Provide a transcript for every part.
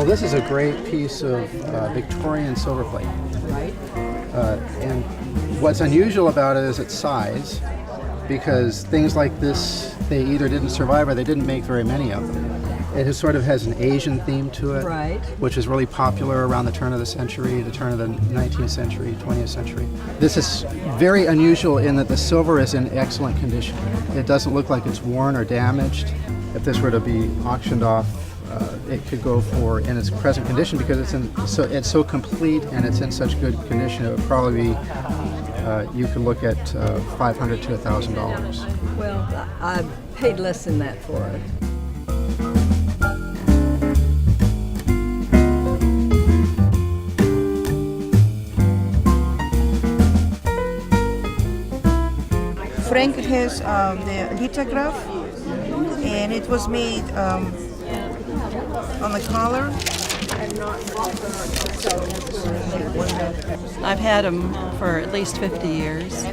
Well, this is a great piece of Victorian silver plate. Right. And what's unusual about it is its size, because things like this, they either didn't survive or they didn't make very many of them. It sort of has an Asian theme to it, Right. which is really popular around the turn of the century, the turn of the 19th century, 20th century. This is very unusual in that the silver is in excellent condition. It doesn't look like it's worn or damaged. If this were to be auctioned off, it could go for, in its present condition, because it's so complete and it's in such good condition, it would probably be, you could look at $500 to $1,000. Well, I paid less than that for it. Frank has the lithograph, and it was made on the collar. I've had them for at least 50 years.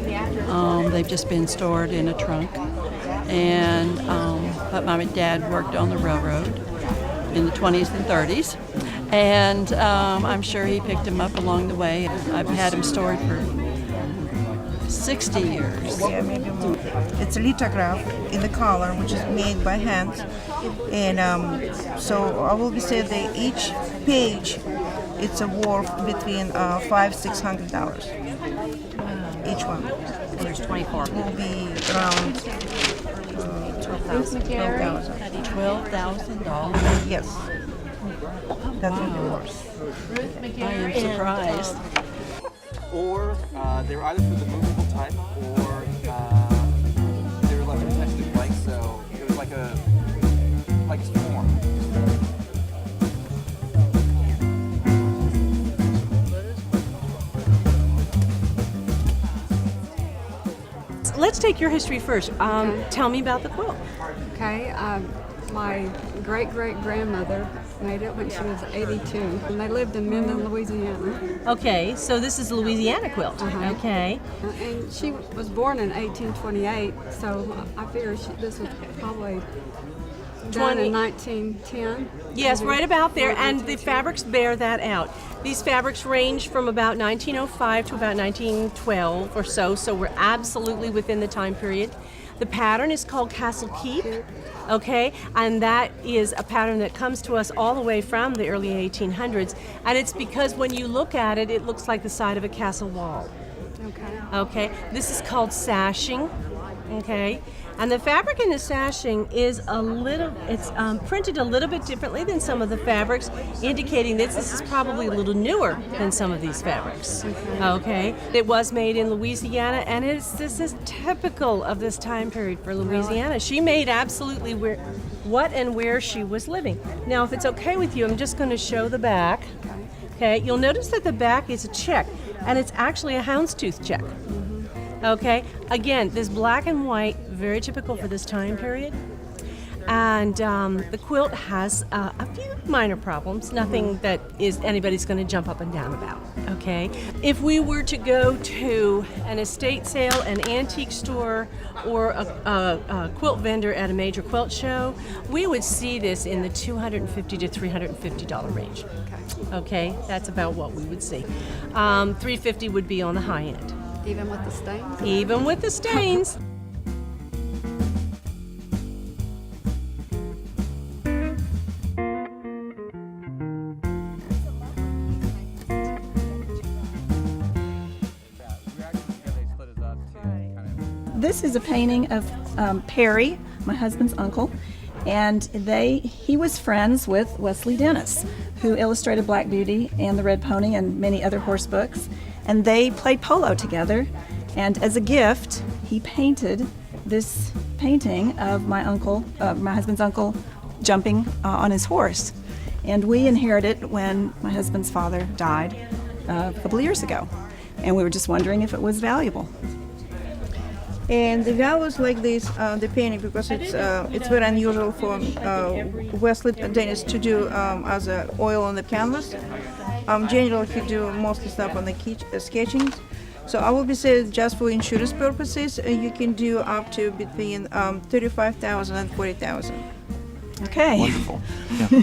They've just been stored in a trunk. And but my dad worked on the railroad in the 20s and 30s. And I'm sure he picked them up along the way. I've had them stored for 60 years. Yeah, maybe more. It's a lithograph in the collar, which is made by hand. And so I will be saying that each page, it's a worth between $500–600. Each one. And there's 24. Will be around $12,000. $12,000. Yes. That will be worth. I am surprised. Or they're either for the movable type, or they were left intensely blank, so it was like a form. Let's take your history first. Tell me about the quilt. Okay, my great-great-grandmother made it when she was 82, and they lived in Minden, Louisiana. Okay, so this is the Louisiana quilt. Uh-huh. Okay. And she was born in 1828, so I figure this was probably done in 1910. Yes, right about there, and the 1910. fabrics bear that out. These fabrics range from about 1905 to about 1912 or so we're absolutely within the time period. The pattern is called Castle Keep, okay, and that is a pattern that comes to us all the way from the early 1800s, and it's because when you look at it, it looks like the side of a castle wall. Okay, this is called sashing, okay, and the fabric in the sashing is it's printed a little bit differently than some of the fabrics, indicating that this is probably a little newer than some of these fabrics, okay. It was made in Louisiana, and this is typical of this time period for Louisiana. She made absolutely what and where she was living. Now, if it's okay with you, I'm just going to show the back. Okay, you'll notice that the back is a check, and it's actually a houndstooth check. Okay, again, this black and white, very typical for this time period. And the quilt has a few minor problems, nothing that anybody's going to jump up and down about, okay? If we were to go to an estate sale, an antique store, or a quilt vendor at a major quilt show, we would see this in the $250 to $350 range. Okay, that's about what we would see. $350 would be on the high end. Even with the stains? Even with the stains. This is a painting of Perry, my husband's uncle, and he was friends with Wesley Dennis, who illustrated Black Beauty and The Red Pony and many other horse books, and they played polo together, and as a gift, he painted this painting of my husband's uncle, jumping on his horse, and we inherited it when my husband's father died a couple of years ago, and we were just wondering if it was valuable. And the values like this, the painting, because it's very unusual for Wesley Dennis to do as a oil on the canvas. Generally, he do mostly stuff on the sketching. So I will be saying just for insurance purposes, you can do up to between $35,000 and $40,000. Okay. Wonderful. Yeah.